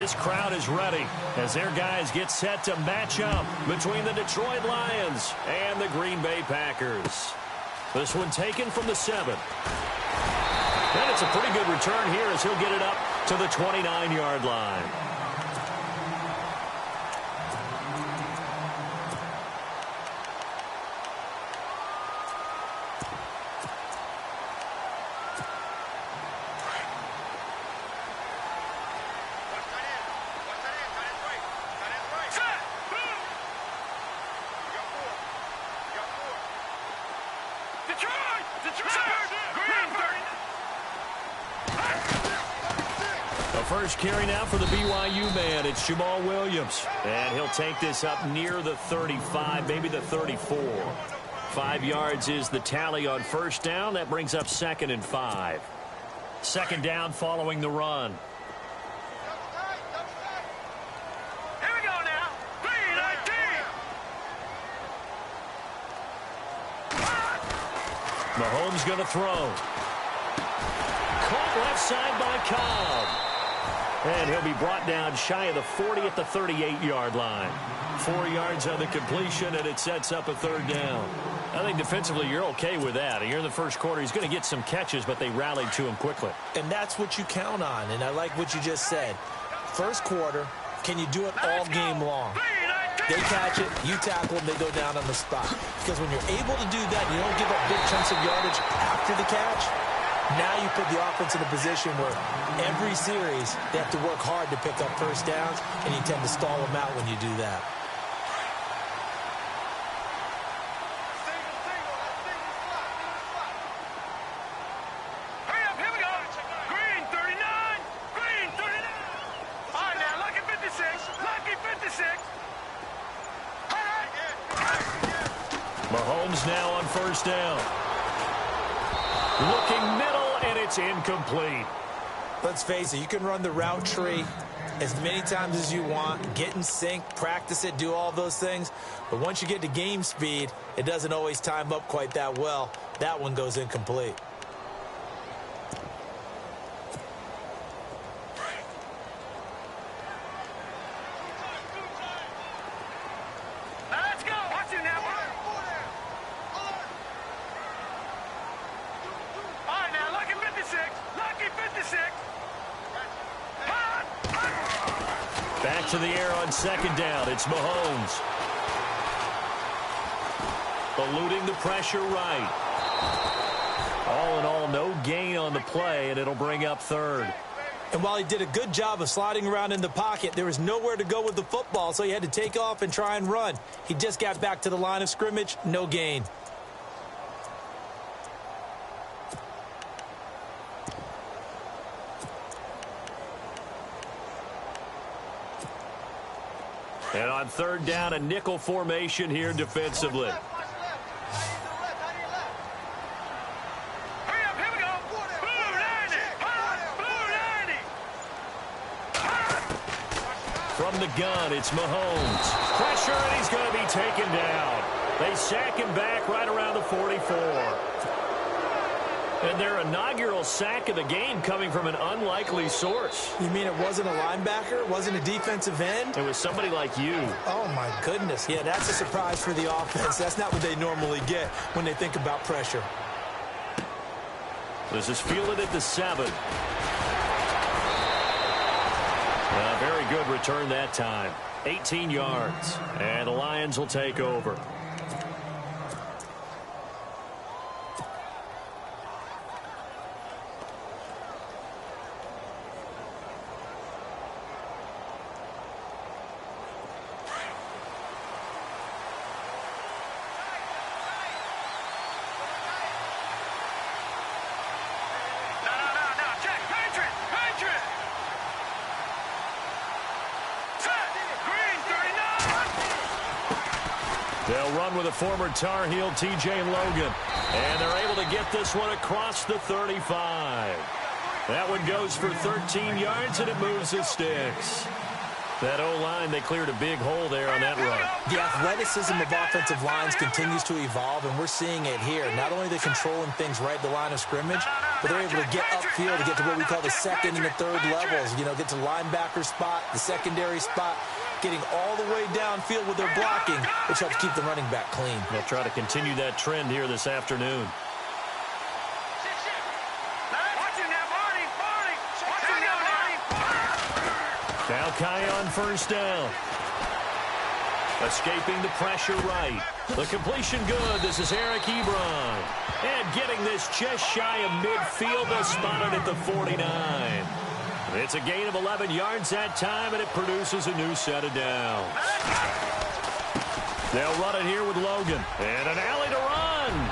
this crowd is ready as their guys get set to match up between the Detroit Lions and the Green Bay Packers. This one taken from the 7. And it's a pretty good return here as he'll get it up to the 29-yard line. First carry now for the BYU man. It's Jamal Williams. And he'll take this up near the 35, maybe the 34. 5 yards is the tally on first down. That brings up 2nd and 5. Second down following the run. Here we go now. 3-19. Mahomes going to throw. Caught left side by Cobb. And he'll be brought down shy of the 40 at the 38-yard line. 4 yards on the completion, and it sets up a third down. I think defensively you're okay with that. Here in the first quarter, he's going to get some catches, but they rallied to him quickly. And that's what you count on, and I like what you just said. First quarter, can you do it all game long? They catch it, you tackle them, they go down on the spot. Because when you're able to do that, you don't give up big chunks of yardage after the catch. Now you put the offense in a position where every series they have to work hard to pick up first downs, and you tend to stall them out when you do that. Hurry up, here we go. Green 39, green 39. All right, now, lucky 56, lucky 56. Mahomes now on first down. Looking middle, and it's incomplete. Let's face it, you can run the route tree as many times as you want, get in sync, practice it, do all those things. But once you get to game speed, it doesn't always time up quite that well. That one goes incomplete. Now let's go. Watch it now. All right, now, lucky 56, lucky 56. Back to the air on second down. It's Mahomes. Eluding the pressure right. All in all, no gain on the play, and it'll bring up third. And while he did a good job of sliding around in the pocket, there was nowhere to go with the football, so he had to take off and try and run. He just got back to the line of scrimmage, no gain. And on third down, a nickel formation here defensively. Hurry up, here we go. Blue 90, blue 90. From the gun, it's Mahomes. Pressure, and he's going to be taken down. They sack him back right around the 44. And their inaugural sack of the game coming from an unlikely source. You mean it wasn't a linebacker? It wasn't a defensive end? It was somebody like you. Oh, my goodness. Yeah, that's a surprise for the offense. That's not what they normally get when they think about pressure. This is fielded at the 7. Very good return that time. 18 yards. And the Lions will take over. They'll run with a former Tar Heel, T.J. Logan. And they're able to get this one across the 35. That one goes for 13 yards, and it moves the sticks. That O-line, they cleared a big hole there on that run. The athleticism of offensive lines continues to evolve, and we're seeing it here. Not only are they controlling things right at the line of scrimmage, but they're able to get upfield to get to what we call the second and the third levels. You know, get to linebacker spot, the secondary spot, getting all the way downfield with their blocking, which helps keep the running back clean. They'll try to continue that trend here this afternoon. Now Kai on first down. Escaping the pressure right. The completion good. This is Eric Ebron. And getting this just shy of midfield. They'll spot it at the 49. It's a gain of 11 yards that time, and it produces a new set of downs. They'll run it here with Logan. And an alley to run.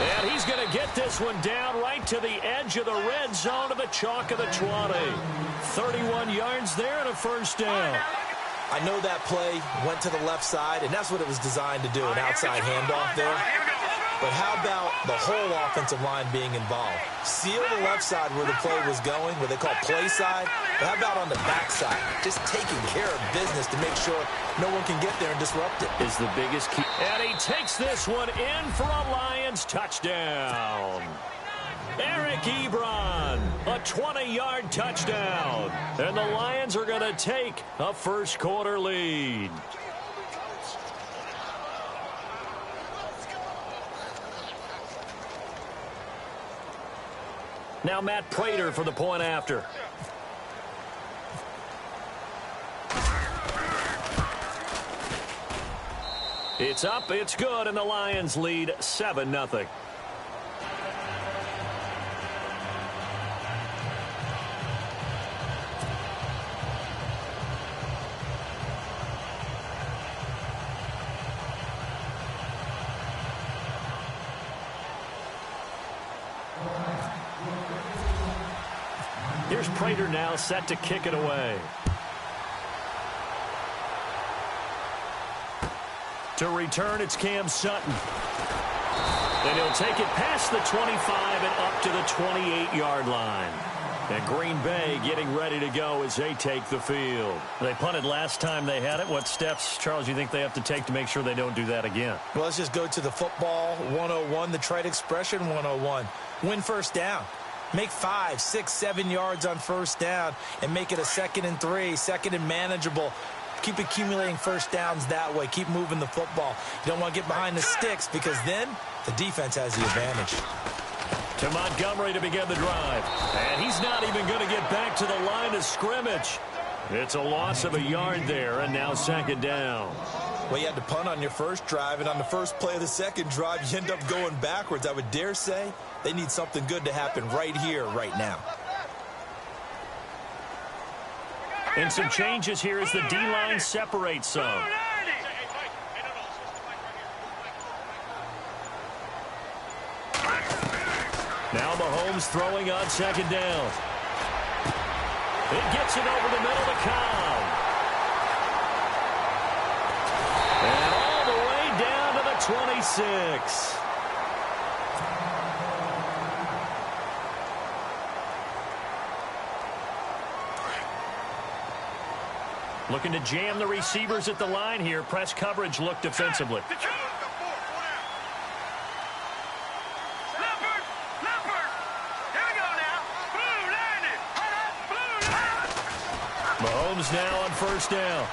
And he's going to get this one down right to the edge of the red zone of the chalk of the 20. 31 yards there and a first down. I know that play went to the left side, and that's what it was designed to do, an outside handoff there. But how about the whole offensive line being involved? Seal the left side where the play was going, what they call play side. But how about on the back side? Just taking care of business to make sure no one can get there and disrupt it. Is the biggest key. And he takes this one in for a Lions touchdown. Eric Ebron, a 20-yard touchdown. And the Lions are going to take a first-quarter lead. Now Matt Prater for the point after. It's up, it's good, and the Lions lead 7-0. Here's Prater now set to kick it away. To return, it's Cam Sutton. And he'll take it past the 25 and up to the 28-yard line. And Green Bay getting ready to go as they take the field. They punted last time they had it. What steps, Charles, you think they have to take to make sure they don't do that again? Well, let's just go to the football 101, the trade expression 101. Win first down. Make 5, 6, 7 yards on first down and make it a 2nd and 3, second and manageable. Keep accumulating first downs that way. Keep moving the football. You don't want to get behind the sticks because then the defense has the advantage. To Montgomery to begin the drive. And he's not even going to get back to the line of scrimmage. It's a loss of a yard there, and now second down. Well, you had to punt on your first drive, and on the first play of the second drive, you end up going backwards. I would dare say they need something good to happen right here, right now. And some changes here as the D-line separates some. Now Mahomes throwing on second down. It gets it over the middle to Cobb. And all the way down to the 26. Looking to jam the receivers at the line here. Press coverage look defensively. Mahomes now on first down.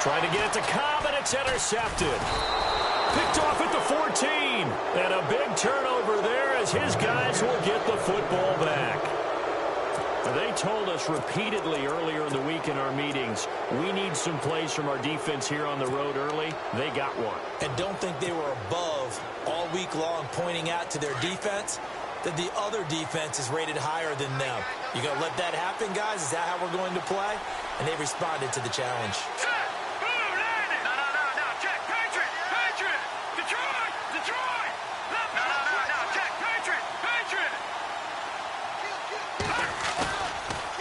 Trying to get it to Cobb, and it's intercepted. Picked off at the 14. And a big turnover there as his guys will get the football back. They told us repeatedly earlier in the week in our meetings, we need some plays from our defense here on the road early. They got one. And don't think they were above all week long pointing out to their defense that the other defense is rated higher than them. You going to let that happen, guys? Is that how we're going to play? And they responded to the challenge.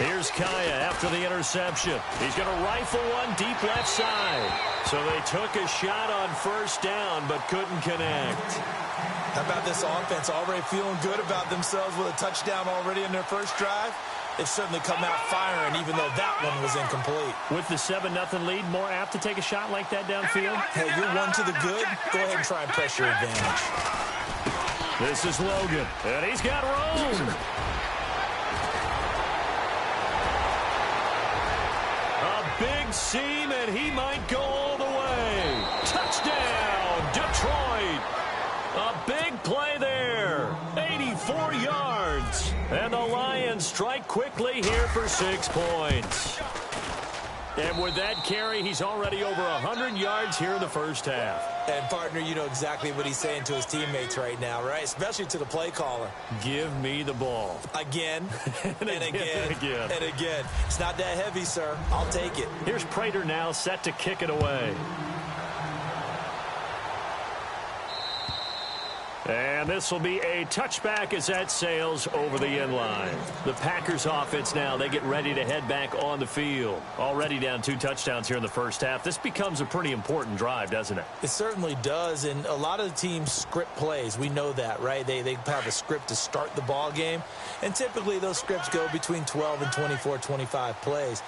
Here's Kaya after the interception. He's going to rifle one deep left side. So they took a shot on first down but couldn't connect. How about this offense already feeling good about themselves with a touchdown already in their first drive? They've certainly come out firing even though that one was incomplete. With the 7-0 lead, more apt to take a shot like that downfield? Hey, you're one to the good. Go ahead and try and press your advantage. This is Logan, and he's got room. A big seam, and he might go all the way. Touchdown, Detroit. A big play there. 84 yards. And the Lions strike quickly here for 6 points. And with that carry, he's already over 100 yards here in the first half. And, partner, you know exactly what he's saying to his teammates right now, right? Especially to the play caller. Give me the ball. Again, and again, and again. It's not that heavy, sir. I'll take it. Here's Prater now set to kick it away. And this will be a touchback as that sails over the end line. The Packers offense now, they get ready to head back on the field. Already down 2 touchdowns here in the first half. This becomes a pretty important drive, doesn't it? It certainly does, and a lot of the teams script plays. We know that, right? They have a script to start the ball game, and typically those scripts go between 12 and 24, 25 plays.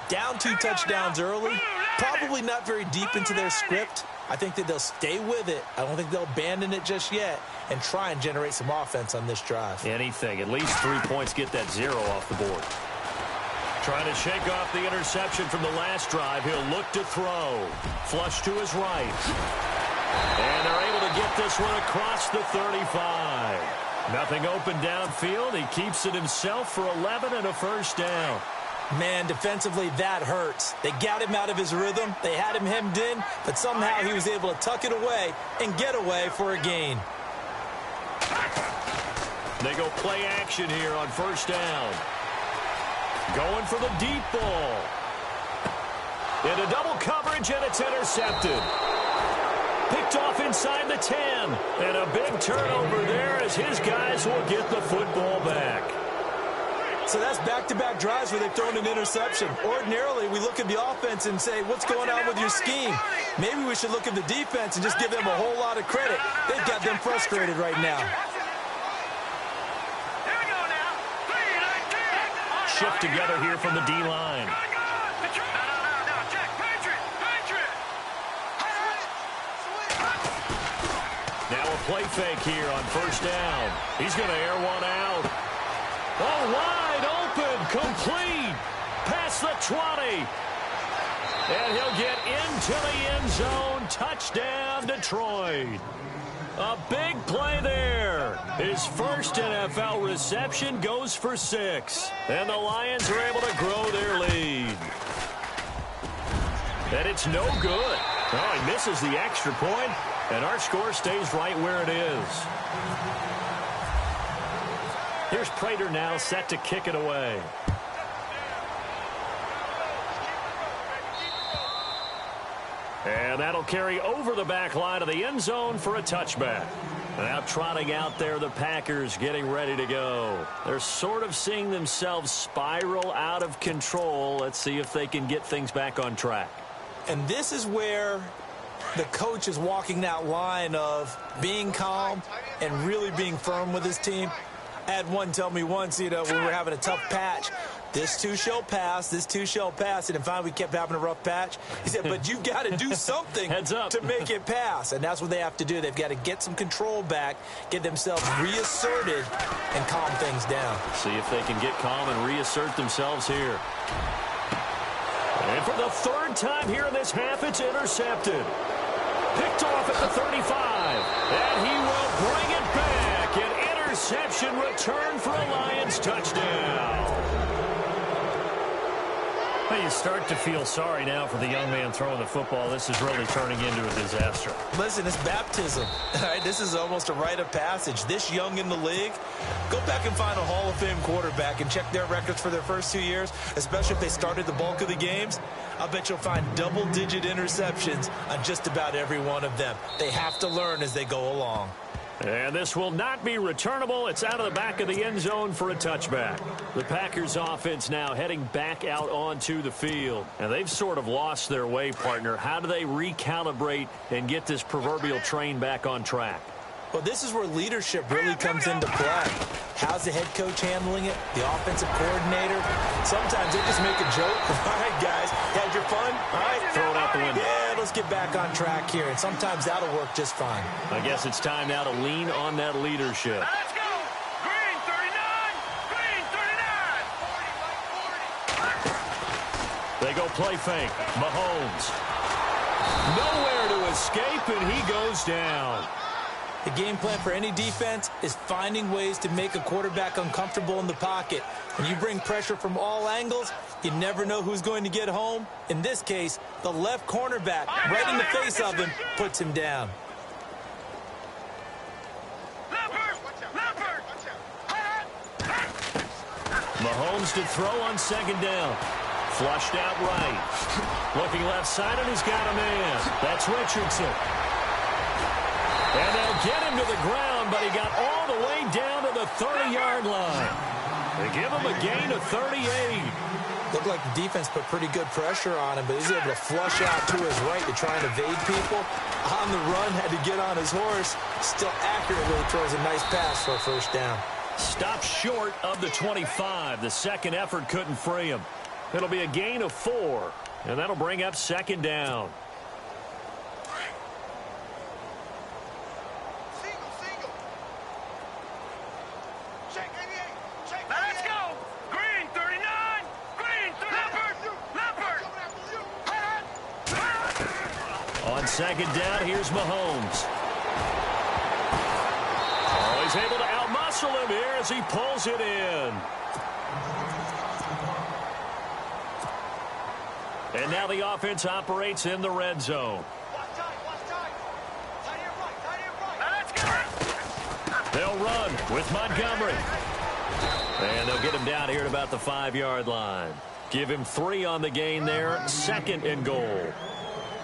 Down 2 touchdowns early, probably not very deep into their script. I think that they'll stay with it. I don't think they'll abandon it just yet and try and generate some offense on this drive. Anything. At least 3 points, get that 0 off the board. Trying to shake off the interception from the last drive. He'll look to throw. Flush to his right. And they're able to get this one across the 35. Nothing open downfield. He keeps it himself for 11 and a first down. Man, defensively, that hurts. They got him out of his rhythm. They had him hemmed in, but somehow he was able to tuck it away and get away for a gain. They go play action here on first down. Going for the deep ball. Into double coverage, and it's intercepted. Picked off inside the 10. And a big turnover there as his guys will get the football back. So that's back-to-back drives where they've thrown an interception. Ordinarily, we look at the offense and say, what's going on with your scheme? Maybe we should look at the defense and just give them a whole lot of credit. They've got them frustrated right now. Shift together here from the D-line. Now a play fake here on first down. He's going to air one out. Oh, wide open, complete, past the 20. And he'll get into the end zone. Touchdown, Detroit. A big play there. His first NFL reception goes for 6. And the Lions are able to grow their lead. And it's no good. Oh, he misses the extra point, and our score stays right where it is. Here's Prater now set to kick it away. And that'll carry over the back line of the end zone for a touchback. Now trotting out there, the Packers getting ready to go. They're sort of seeing themselves spiral out of control. Let's see if they can get things back on track. And this is where the coach is walking that line of being calm and really being firm with his team. I had one tell me once, when we were having a tough patch, this too shall pass, this too shall pass. And finally we kept having a rough patch. He said, but you've got to do something to make it pass. And that's what they have to do. They've got to get some control back, get themselves reasserted, and calm things down. See if they can get calm and reassert themselves here. And for the 3rd time here in this half, it's intercepted. Picked off at the 35. And he will bring it back. An interception return for a Lions touchdown. Well, you start to feel sorry now for the young man throwing the football. This is really turning into a disaster. Listen, it's baptism. All right, this is almost a rite of passage. This young in the league, go back and find a Hall of Fame quarterback and check their records for their first 2 years, especially if they started the bulk of the games. I'll bet you'll find double-digit interceptions on just about every one of them. They have to learn as they go along. And this will not be returnable. It's out of the back of the end zone for a touchback. The Packers offense now heading back out onto the field. And they've sort of lost their way, partner. How do they recalibrate and get this proverbial train back on track? Well, this is where leadership really comes into play. How's the head coach handling it? The offensive coordinator? Sometimes they just make a joke. All right, guys, had your fun? All right, throw it out the window. Yeah, let's get back on track here. And sometimes that'll work just fine. I guess it's time now to lean on that leadership. Let's go. Green 39. Green 39. They go play fake. Mahomes. Nowhere to escape, and he goes down. The game plan for any defense is finding ways to make a quarterback uncomfortable in the pocket. When you bring pressure from all angles, you never know who's going to get home. In this case, the left cornerback, right in the face of him, puts him down. Mahomes to throw on second down. Flushed out right. Looking left side, and he's got a man. That's Richardson. And they'll get him to the ground, but he got all the way down to the 30-yard line. They give him a gain of 38. Looked like the defense put pretty good pressure on him, but he's able to flush out to his right to try and evade people. On the run, had to get on his horse. Still accurately throws a nice pass for a first down. Stopped short of the 25. The second effort couldn't free him. It'll be a gain of 4, and that'll bring up second down. Let's go. Green 39. Green 39. On second down, here's Mahomes. Oh, he's able to outmuscle him here as he pulls it in. And now the offense operates in the red zone. They'll run with Montgomery. And they'll get him down here at about the 5-yard line. Give him 3 on the gain there. Second and goal.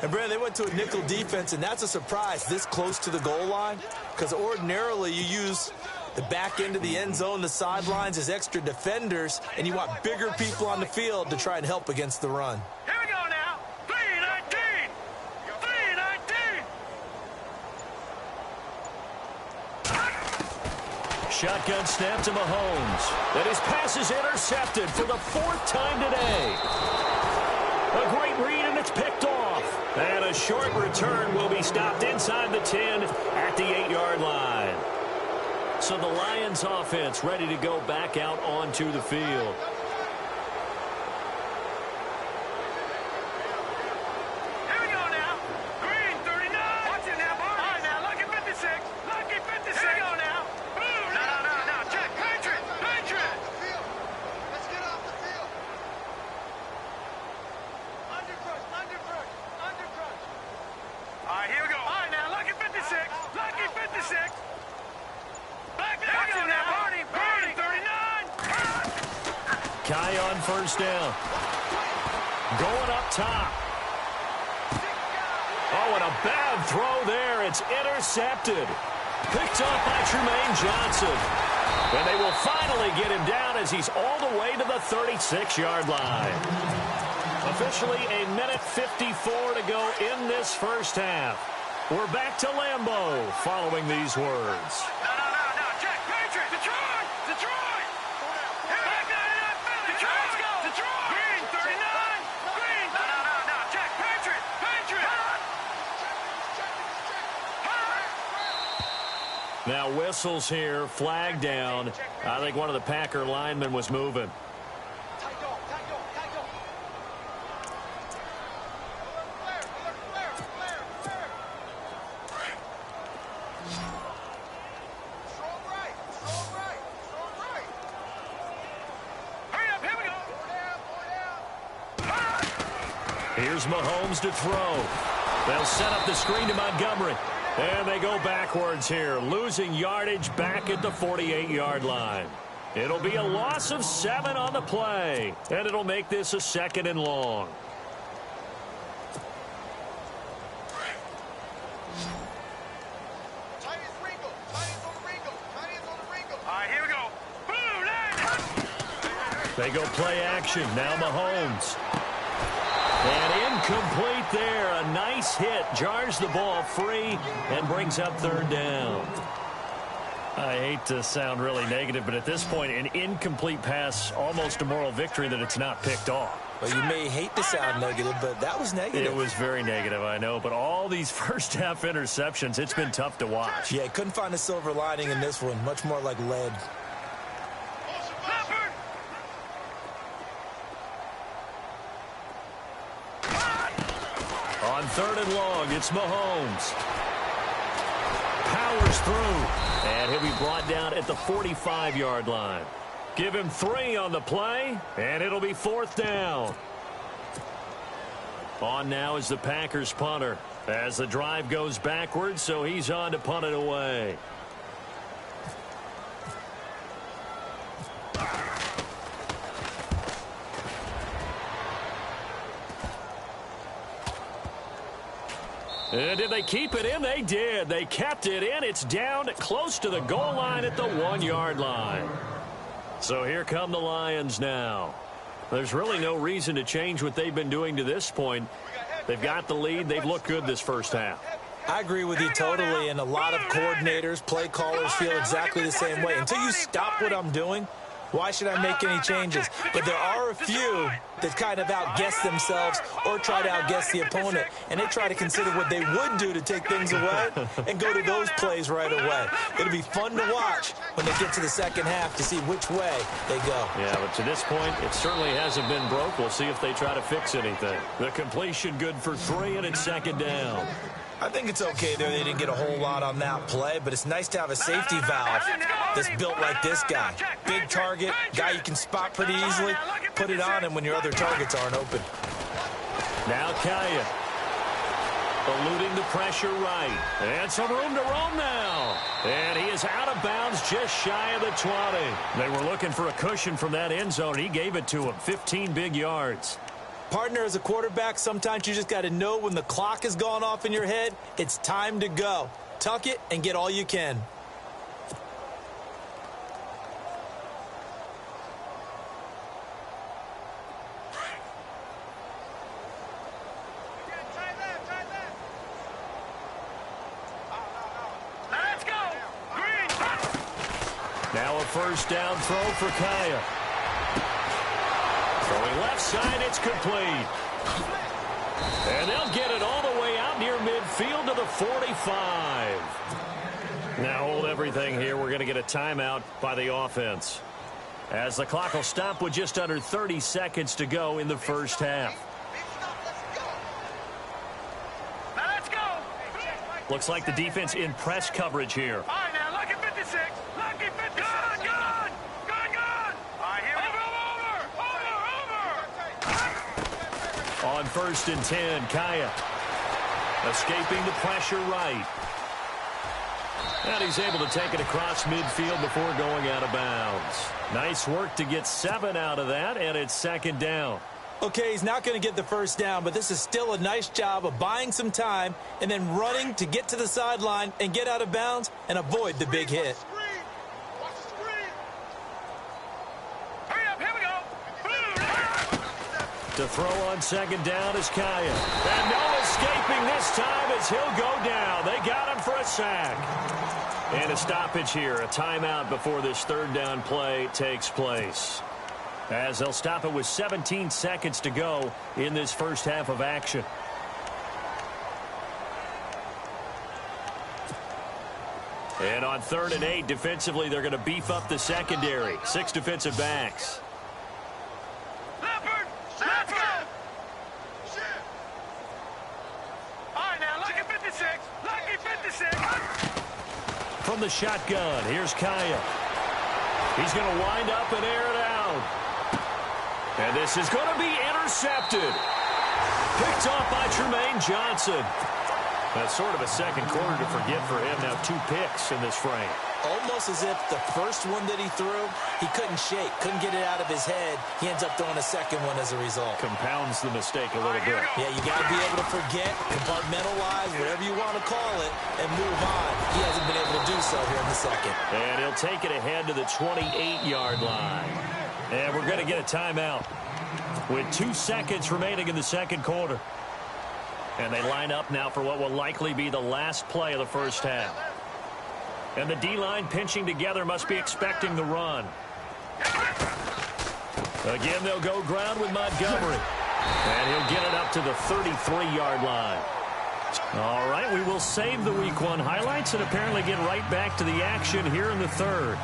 And, Brad, they went to a nickel defense, and that's a surprise this close to the goal line, because ordinarily you use the back end of the end zone, the sidelines as extra defenders, and you want bigger people on the field to try and help against the run. Here we go now. 3-19. 3-19. Shotgun snap to Mahomes. And his pass is intercepted for the 4th time today. A great read, and it's picked off. And a short return will be stopped inside the 10 at the 8-yard line. So the Lions offense ready to go back out onto the field. Here we go now. Green 39. Watch it now, boy. All right, now, lucky 56. Lucky 56. Here we go now. Boom. No. Check. Patriot. Let's get off the field. Under crush. All right, here we go. All right, now, lucky 56. Lucky 56. Back there now, Barney. 39. Kai on first down. Going up top. Oh, and a bad throw there. It's intercepted. Picked off by Tremaine Johnson. And they will finally get him down as he's all the way to the 36-yard line. Officially a minute 54 to go in this first half. We're back to Lambeau following these words. No. Check. Patriot. Detroit. Back there, Detroit. Let's go. Detroit. Green 39. Green. No. Check. Patriot. Now whistles here, flag down. I think one of the Packer linemen was moving. Here's Mahomes to throw. They'll set up the screen to Montgomery. And they go backwards here, losing yardage back at the 48-yard line. It'll be a loss of 7 on the play, and it'll make this a 2nd and long. All right, here we go. Boom, They go play action. Now Mahomes. And incomplete there. A nice hit. Jars the ball free and brings up third down. I hate to sound really negative, but at this point, an incomplete pass, almost a moral victory that it's not picked off. Well, you may hate to sound negative, but that was negative. It was very negative, I know. But all these first-half interceptions, it's been tough to watch. Yeah, couldn't find a silver lining in this one. Much more like lead. On third and long, it's Mahomes. Powers through, and he'll be brought down at the 45-yard line. Give him 3 on the play, and it'll be fourth down. On now is the Packers punter as the drive goes backwards, so he's on to punt it away. And did they keep it in? They did. They kept it in. It's down close to the goal line at the 1-yard line. So here come the Lions now. There's really no reason to change what they've been doing to this point. They've got the lead. They've looked good this first half. I agree with you totally, and a lot of coordinators, play callers feel exactly the same way. Until you stop what I'm doing, why should I make any changes? But there are a few that kind of outguess themselves or try to outguess the opponent, and they try to consider what they would do to take things away and go to those plays right away. It'll be fun to watch when they get to the second half to see which way they go. Yeah, but to this point, it certainly hasn't been broke. We'll see if they try to fix anything. The completion good for 3, and it's second down. I think it's okay there. They didn't get a whole lot on that play, but it's nice to have a safety valve that's built like this guy. Big target, guy you can spot pretty easily. Put it on him when your other targets aren't open. Now Kaya. Eluding the pressure right. And some room to roam now. And he is out of bounds just shy of the 20. They were looking for a cushion from that end zone. He gave it to him. 15 big yards. Partner, as a quarterback, sometimes you just got to know when the clock has gone off in your head, it's time to go. Tuck it and get all you can. Let's go. Green. Now a first down throw for Kaya. Throwing left side, it's complete. And they'll get it all the way out near midfield to the 45. Now hold everything here. We're going to get a timeout by the offense, as the clock will stop with just under 30 seconds to go in the first half. Let's go. Looks like the defense in press coverage here. All right, now, lucky 56. Lucky 56. Good. All right, here we go. On first and 10, Kaya escaping the pressure right. And he's able to take it across midfield before going out of bounds. Nice work to get 7 out of that, and it's second down. Okay, he's not going to get the first down, but this is still a nice job of buying some time and then running to get to the sideline and get out of bounds and avoid the big hit. Hurry up, here we go. To throw on second down is Kaya. And no escaping this time as he'll go down. They got him for a sack. And a stoppage here, a timeout before this third down play takes place, as they'll stop it with 17 seconds to go in this first half of action. And on third and 8, defensively, they're going to beef up the secondary. 6 defensive backs. Let's go. All right, now, lucky 56. Lucky 56. From the shotgun, here's Kaya. He's going to wind up and air it out. And this is going to be intercepted. Picked off by Tremaine Johnson. That's sort of a second quarter to forget for him. Now 2 picks in this frame. Almost as if the first one that he threw, he couldn't shake, couldn't get it out of his head. He ends up throwing a second one as a result. Compounds the mistake a little bit. Yeah, you got to be able to forget, compartmentalize, whatever you want to call it, and move on. He hasn't been able to do so here in the second. And he'll take it ahead to the 28-yard line. And we're going to get a timeout. with 2 seconds remaining in the second quarter. And they line up now for what will likely be the last play of the first half. And the D-line pinching together must be expecting the run. Again, they'll go ground with Montgomery. And he'll get it up to the 33-yard line. All right, we will save the Week 1 highlights and apparently get right back to the action here in the third.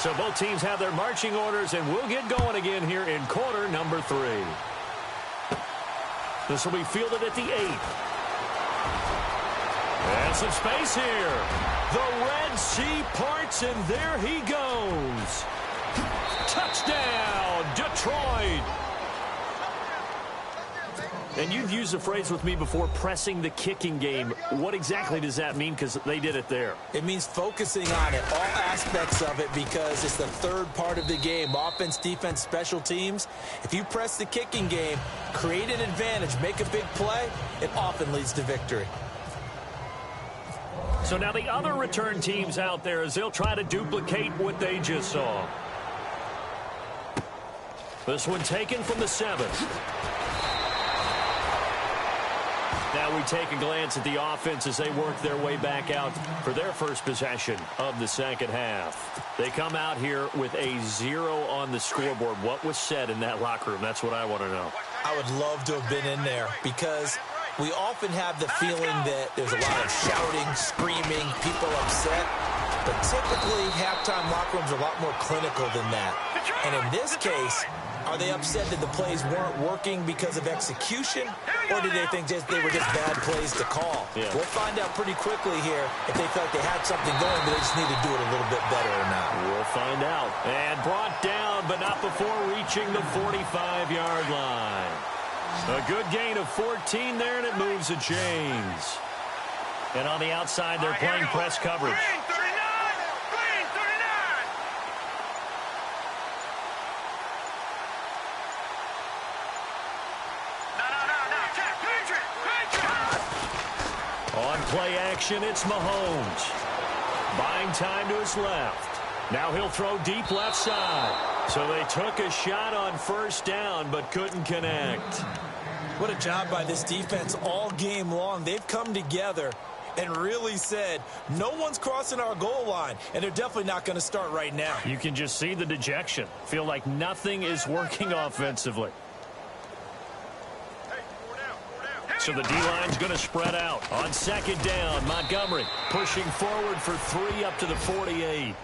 So both teams have their marching orders, and we'll get going again here in quarter number 3. This will be fielded at the 8. And some space here. The Red Sea parts, and there he goes. Touchdown, Detroit. And you've used the phrase with me before, pressing the kicking game. What exactly does that mean? Because they did it there. It means focusing on it, all aspects of it, because it's the third part of the game. Offense, defense, special teams. If you press the kicking game, create an advantage, make a big play, it often leads to victory. So now the other return teams out there as they'll try to duplicate what they just saw. This one taken from the 7th. Now we take a glance at the offense as they work their way back out for their first possession of the second half. They come out here with a 0 on the scoreboard. What was said in that locker room? That's what I want to know. I would love to have been in there because we often have the feeling that there's a lot of shouting, screaming, people upset. But typically, halftime locker rooms are a lot more clinical than that. And in this case, are they upset that the plays weren't working because of execution, or did they think they were just bad plays to call? Yeah. We'll find out pretty quickly here if they felt they had something going, but they just need to do it a little bit better or not. We'll find out. And brought down, but not before reaching the 45-yard line. A good gain of 14 there, and it moves the chains. And on the outside, they're playing press coverage. On play action, it's Mahomes. Buying time to his left. Now he'll throw deep left side. So they took a shot on first down, but couldn't connect. What a job by this defense all game long. They've come together and really said, no one's crossing our goal line, and they're definitely not going to start right now. You can just see the dejection. Feel like nothing is working offensively. So the D-line's going to spread out. On second down, Montgomery pushing forward for 3 up to the 48.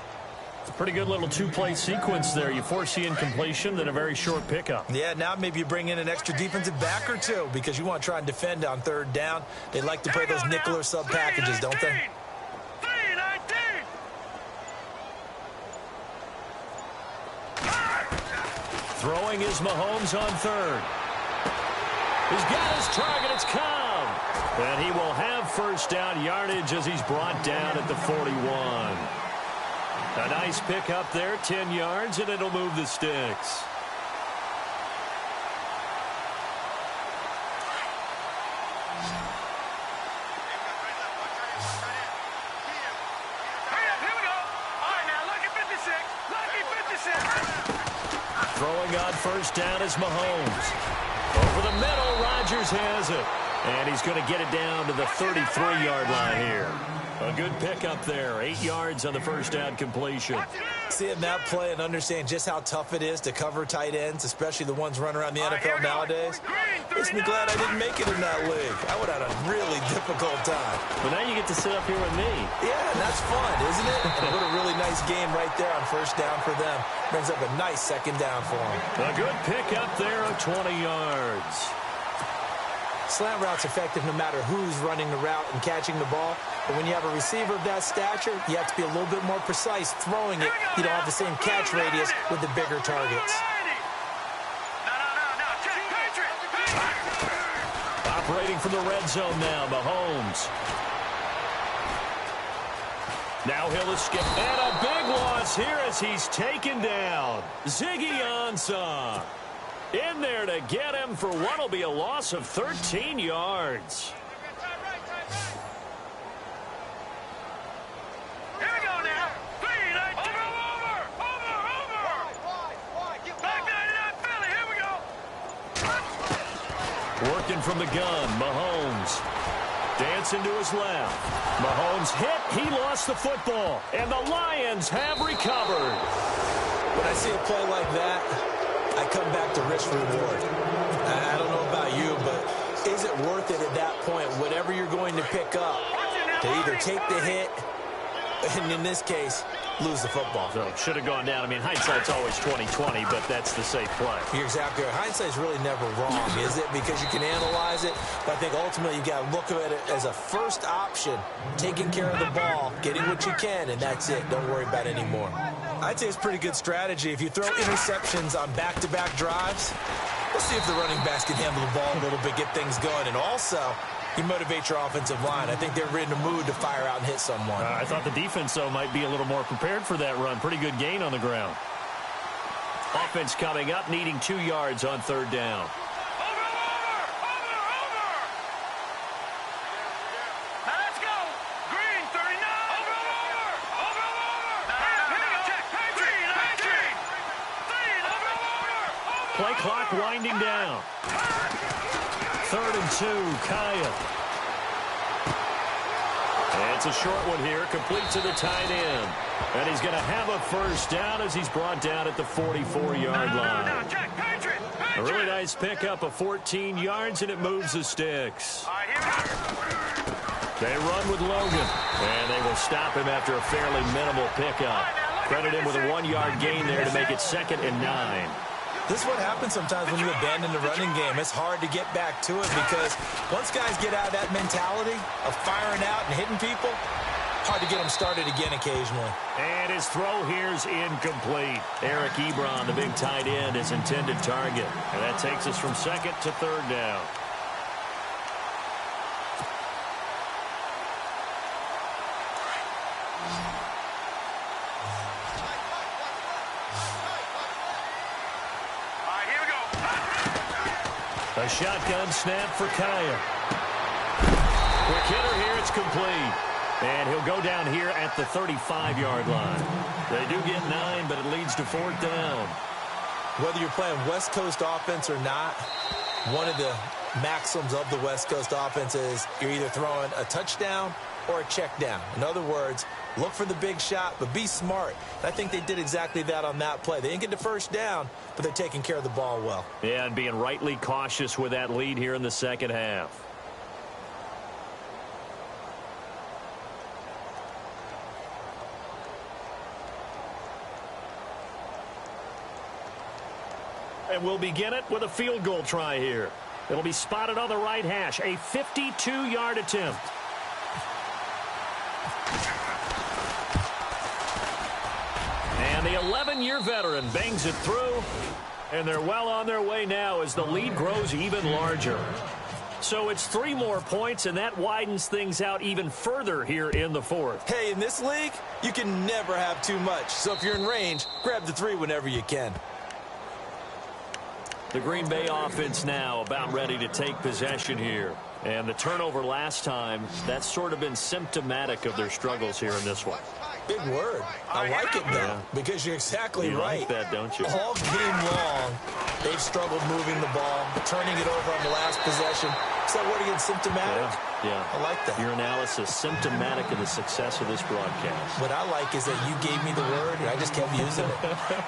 Pretty good little two-play sequence there. You force the incompletion, then a very short pickup. Yeah, now maybe you bring in an extra defensive back or two because you want to try and defend on third down. They like to play those nickel or sub packages, don't they? Throwing is Mahomes on third. He's got his target. It's Cobb. And he will have first down yardage as he's brought down at the 41. A nice pick up there, 10 yards, and it'll move the sticks. Throwing on first down is Mahomes. Over the middle, Rodgers has it. And he's going to get it down to the 33-yard line here. A good pickup there. 8 yards on the first down completion. Seeing that play and understand just how tough it is to cover tight ends, especially the ones running around the NFL nowadays, makes me glad I didn't make it in that league. I would have had a really difficult time. But now you get to sit up here with me. Yeah, and that's fun, isn't it? And what a really nice game right there on first down for them. Brings up a nice second down for them. A good pickup there of 20 yards. Slant route's effective no matter who's running the route and catching the ball. But when you have a receiver of that stature, you have to be a little bit more precise throwing it. You don't have the same catch radius with the bigger targets. Operating from the red zone now, Mahomes. Now he'll escape. And a big loss here as he's taken down. Ziggy Ansah in there to get him for what will be a loss of 13 yards. Here we go now. 3, 19. Working from the gun, Mahomes. Dancing to his left. Mahomes hit. He lost the football. And the Lions have recovered. When I see a play like that, I come back to risk reward. I don't know about you, but is it worth it at that point, whatever you're going to pick up, to either take the hit, and in this case, lose the football? So should have gone down. I mean, hindsight's always 20/20, but that's the safe play. You're exactly right. Hindsight's really never wrong, is it? Because you can analyze it, but I think ultimately you got to look at it as a first option, taking care of the ball, getting what you can, and that's it. Don't worry about it anymore. I'd say it's pretty good strategy. If you throw interceptions on back-to-back drives, we'll see if the running backs can handle the ball a little bit, get things going, and also you motivate your offensive line. I think they're in the mood to fire out and hit someone. I thought the defense, though, might be a little more prepared for that run. Pretty good gain on the ground. Offense coming up, needing 2 yards on third down. Play clock winding down. 3rd and 2, Kaya. And it's a short one here, complete to the tight end. And he's going to have a first down as he's brought down at the 44-yard line. A really nice pickup of 14 yards, and it moves the sticks. They run with Logan, and they will stop him after a fairly minimal pickup. Credit him with a 1-yard gain there to make it 2nd and 9. This is what happens sometimes when you abandon the running game. It's hard to get back to it because once guys get out of that mentality of firing out and hitting people, hard to get them started again occasionally. And his throw here's incomplete. Eric Ebron, the big tight end, is intended target. And that takes us from 2nd to 3rd down. A shotgun snap for Kaya. Quick hitter here, it's complete. And he'll go down here at the 35-yard line. They do get 9, but it leads to 4th down. Whether you're playing West Coast offense or not, one of the maxims of the West Coast offense is you're either throwing a touchdown or a check down. In other words, look for the big shot, but be smart. And I think they did exactly that on that play. They didn't get the first down, but they're taking care of the ball well. Yeah, and being rightly cautious with that lead here in the second half. And we'll begin it with a field goal try here. It'll be spotted on the right hash. A 52-yard attempt. And the 11-year veteran bangs it through. And they're well on their way now as the lead grows even larger. So it's 3 more points, and that widens things out even further here in the 4th. Hey, in this league, you can never have too much. So if you're in range, grab the 3 whenever you can. The Green Bay offense now about ready to take possession here. And the turnover last time, that's sort of been symptomatic of their struggles here in this one. Big word. I like it, though, because you're exactly right. You like that, don't you? All game long, they've struggled moving the ball, turning it over on the last possession. Is that word again, symptomatic? Yeah. I like that. Your analysis, symptomatic of the success of this broadcast. What I like is that you gave me the word, and I just kept using it.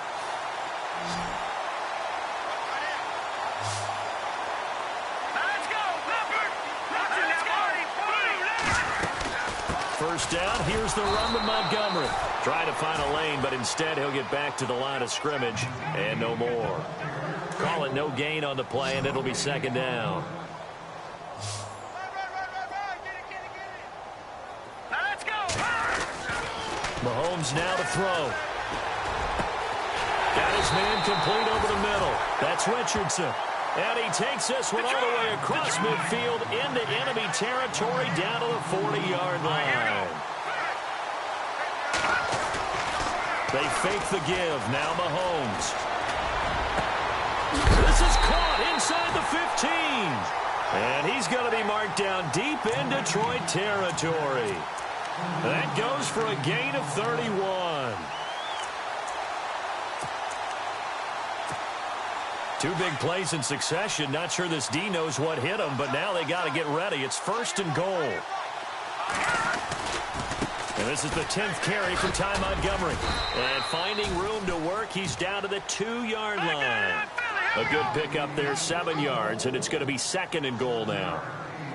First down, here's the run to Montgomery. Trying to find a lane, but instead he'll get back to the line of scrimmage and no more. Call it no gain on the play, and it'll be 2nd down. Let's go. Mahomes now to throw. Got his man complete over the middle. That's Richardson. And he takes this one all the way across midfield into enemy territory down to the 40-yard line. They fake the give. Now Mahomes. This is caught inside the 15. And he's going to be marked down deep in Detroit territory. That goes for a gain of 31. Two big plays in succession. Not sure this D knows what hit him, but now they got to get ready. It's 1st and goal. And this is the 10th carry for Ty Montgomery. And finding room to work, he's down to the 2-yard line. A good pickup there, 7 yards, and it's going to be 2nd and goal now.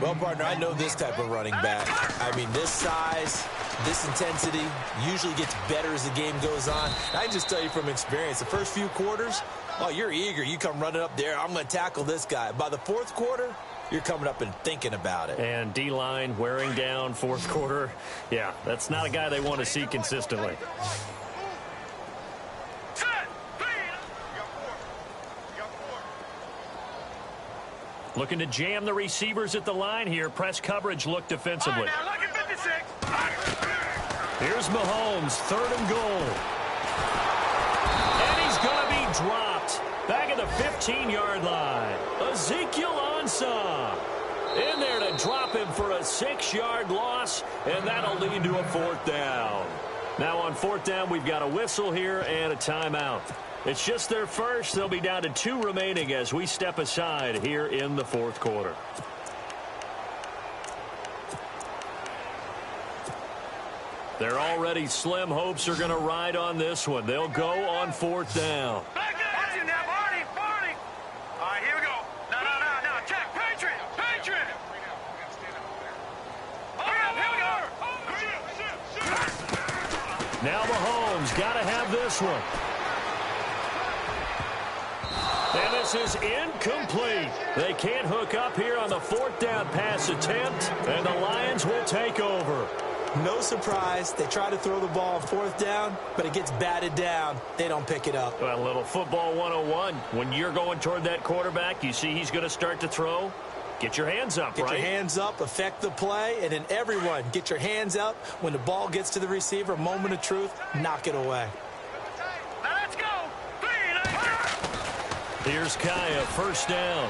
Well, partner, I know this type of running back. I mean, this size, this intensity usually gets better as the game goes on. I can just tell you from experience, the first few quarters, oh, you're eager. You come running up there, I'm going to tackle this guy. By the 4th quarter, you're coming up and thinking about it. And D-line wearing down 4th quarter. Yeah, that's not a guy they want to see consistently. Looking to jam the receivers at the line here. Press coverage look defensively. Here's Mahomes, 3rd and goal. And he's going to be dropped. Back at the 15-yard line. Ezekiel Ansah in there to drop him for a 6-yard loss, and that'll lead to a 4th down. Now on 4th down, we've got a whistle here and a timeout. It's just their first. They'll be down to 2 remaining as we step aside here in the 4th quarter. Their already slim hopes are going to ride on this one. They'll go on 4th down. Now Mahomes got to have this one. And this is incomplete. They can't hook up here on the 4th down pass attempt, and the Lions will take over. No surprise. They try to throw the ball on 4th down, but it gets batted down. They don't pick it up. Well, a little football 101. When you're going toward that quarterback, you see he's going to start to throw. Get your hands up, right? Get your hands up, affect the play, and then everyone get your hands up. When the ball gets to the receiver, moment of truth, knock it away. Now let's go. Here's Kaya, 1st down.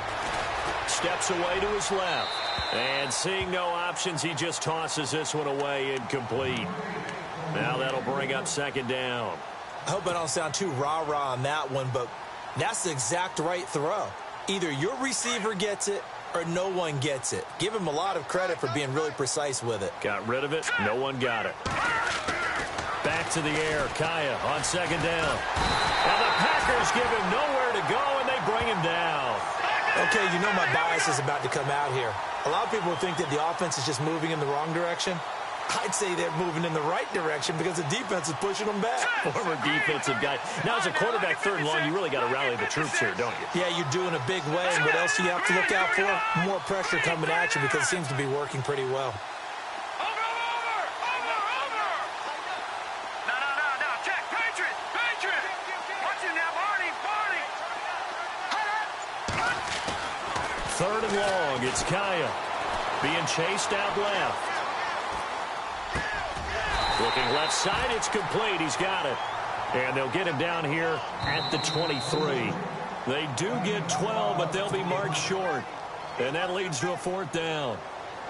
Steps away to his left. And seeing no options, he just tosses this one away incomplete. Now that'll bring up 2nd down. I hope I don't sound too rah-rah on that one, but that's the exact right throw. Either your receiver gets it or no one gets it. Give him a lot of credit for being really precise with it. Got rid of it. No one got it. Back to the air. Kaya on 2nd down. And the Packers give him nowhere to go, and they bring him down. Okay, you know my bias is about to come out here. A lot of people think that the offense is just moving in the wrong direction. I'd say they're moving in the right direction because the defense is pushing them back. Former defensive guy. Now, as a quarterback 3rd and long, you really got to rally the troops here, don't you? Yeah, you do in a big way. And what else do you have to look out for? More pressure coming at you because it seems to be working pretty well. Third and long, it's Kaya being chased out left. Looking left side, it's complete. He's got it. And they'll get him down here at the 23. They do get 12, but they'll be marked short. And that leads to a 4th down.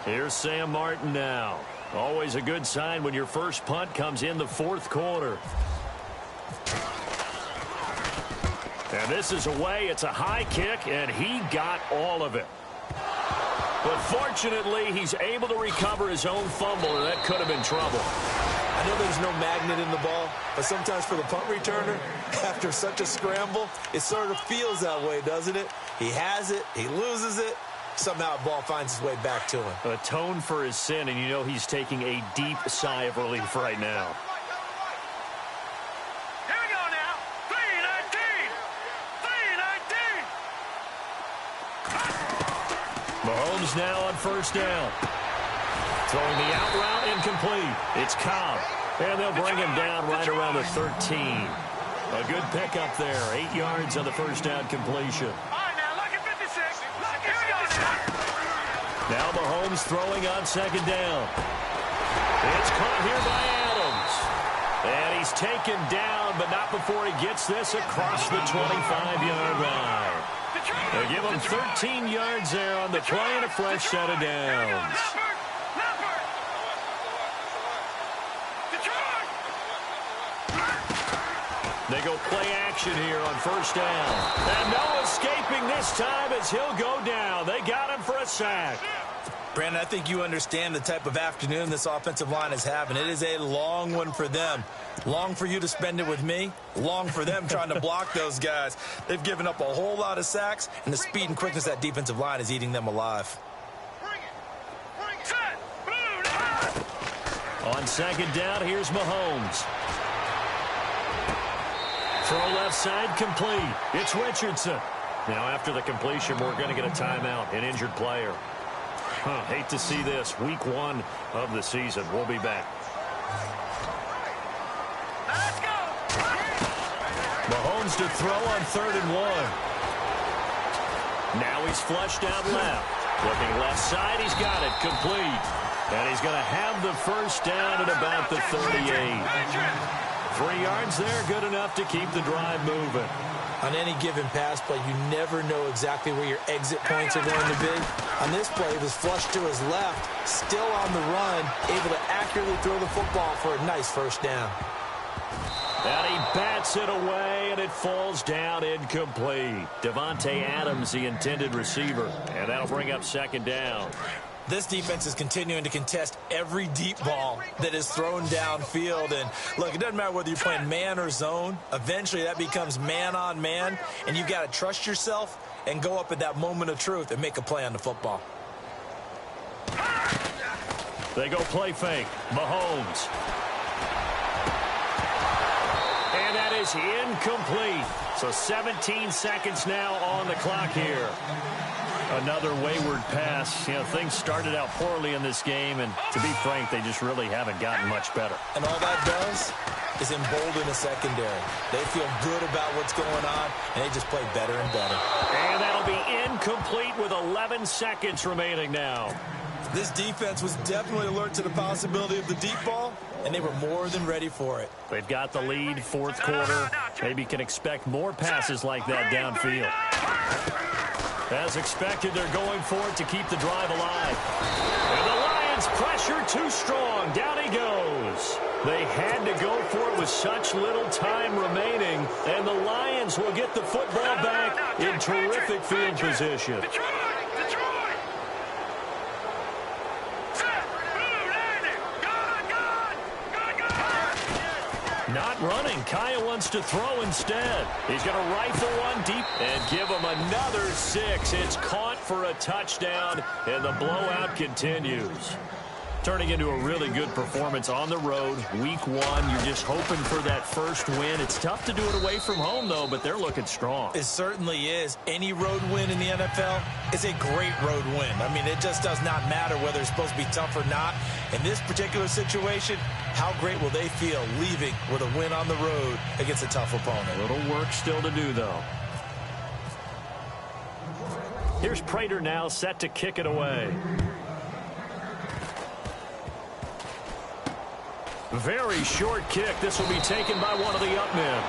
Here's Sam Martin now. Always a good sign when your first punt comes in the 4th quarter. And this is away. It's a high kick, and he got all of it. But fortunately, he's able to recover his own fumble, and that could have been trouble. I know there's no magnet in the ball, but sometimes for the punt returner, after such a scramble, it sort of feels that way, doesn't it? He has it, he loses it, somehow the ball finds its way back to him. Atone for his sin, and you know he's taking a deep sigh of relief right now. Here we go now. 3-19. Mahomes now on 1st down. Throwing the out route incomplete. It's Cobb. And they'll bring him down right around the 13. A good pickup there. 8 yards on the 1st down completion. All right, now, look at 56. Look, here we go now. Now Mahomes throwing on 2nd down. It's caught here by Adams. And he's taken down, but not before he gets this across the 25-yard line. They give him 13 yards there on the play and a fresh set of downs. They go play action here on first down. And no escaping this time as he'll go down. They got him for a sack. Brandon, I think you understand the type of afternoon this offensive line is having. It is a long one for them. Long for you to spend it with me. Long for them trying to block those guys. They've given up a whole lot of sacks, and the speed and quickness of that defensive line is eating them alive. On second down, here's Mahomes. Throw left side, complete. It's Richardson. Now after the completion, we're going to get a timeout, an injured player. Hate to see this. Week 1 of the season. We'll be back. Let's go. Mahomes to throw on 3rd and 1. Now he's flushed out left. Looking left side, he's got it. Complete. And he's going to have the first down at about the 38. 3 yards there, good enough to keep the drive moving. On any given pass play, you never know exactly where your exit points are going to be. On this play, it was flushed to his left, still on the run, able to accurately throw the football for a nice first down. And he bats it away, and it falls down incomplete. Devontae Adams, the intended receiver, and that'll bring up second down. This defense is continuing to contest every deep ball that is thrown downfield. And, look, it doesn't matter whether you're playing man or zone. Eventually, that becomes man on man, and you've got to trust yourself and go up at that moment of truth and make a play on the football. They go play fake. Mahomes. And that is incomplete. So 17 seconds now on the clock here. Another wayward pass. You know, things started out poorly in this game, and to be frank, they just really haven't gotten much better. And all that does is embolden the secondary. They feel good about what's going on, and they just play better and better. And that'll be incomplete with 11 seconds remaining now. This defense was definitely alert to the possibility of the deep ball, and they were more than ready for it. They've got the lead, 4th quarter. Maybe can expect more passes like that downfield. As expected, they're going for it to keep the drive alive. And the Lions pressure too strong. Down he goes. They had to go for it with such little time remaining. And the Lions will get the football back in terrific field position. Not running. Kaya wants to throw instead. He's going to rifle one deep and give him another 6. It's caught for a touchdown, and the blowout continues. Turning into a really good performance on the road. Week 1, you're just hoping for that first win. It's tough to do it away from home, though, but they're looking strong. It certainly is. Any road win in the NFL is a great road win. I mean, it just does not matter whether it's supposed to be tough or not. In this particular situation, how great will they feel leaving with a win on the road against a tough opponent? A little work still to do, though. Here's Prater now set to kick it away. Very short kick. This will be taken by one of the up men.